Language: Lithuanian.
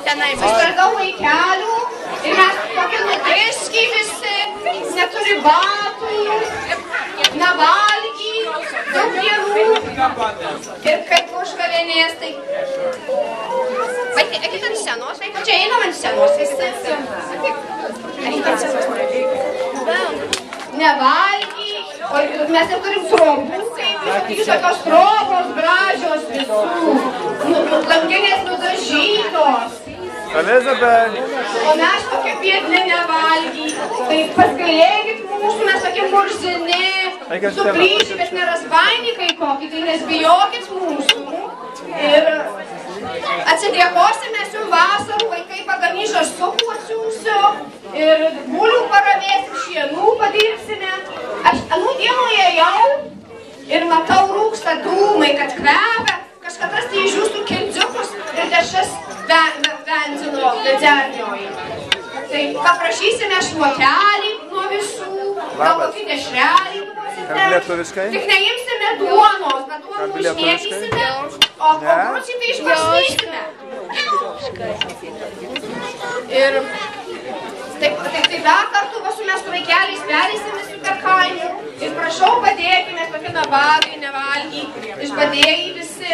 Išvardau vaikelių ir mes tokie nuteiški visi, neturi batų, nevalgy, daug dienų ir kaip užgavėnės, tai... Vaikai, eikit ant scenos, vaikai, čia einam ant scenos visi. Eikit ant scenos. Nevalgy, mes ir turim trobų, kaip tokios trobos gražios visų, langinės nudažytos. Elizabeth. O mes tokie biedni nevalgy, tai pasigailėkit mūsų, mes tokie murzini, suplyši, bet nerazbainikai kokį, tai nesbijokit mūsų. Ir atsidėkosime jums vasarų, vaikai pagamys žąsukų atsiųsiu ir bulių paravėsim, šienų padirbsime. Aš anų dienų ėjau ir matau rūksta dūmai, kad kvepia, kažkadas tai iš jūsų kindziukus ir dešas benzino dedzernioj. Tai paprašysime šluotelį nuo visų, gal kokį dešrelį duosite. Tik neimsime duonos, bet duonos užmėtysime, o kopručiai tai išbarstysime. Ir tai dar kartu va su mes su vaikeliais perėsime su per kaimų. Ir prašau padėkime, tokie nabagai, nevalgy, išbadėjai visi.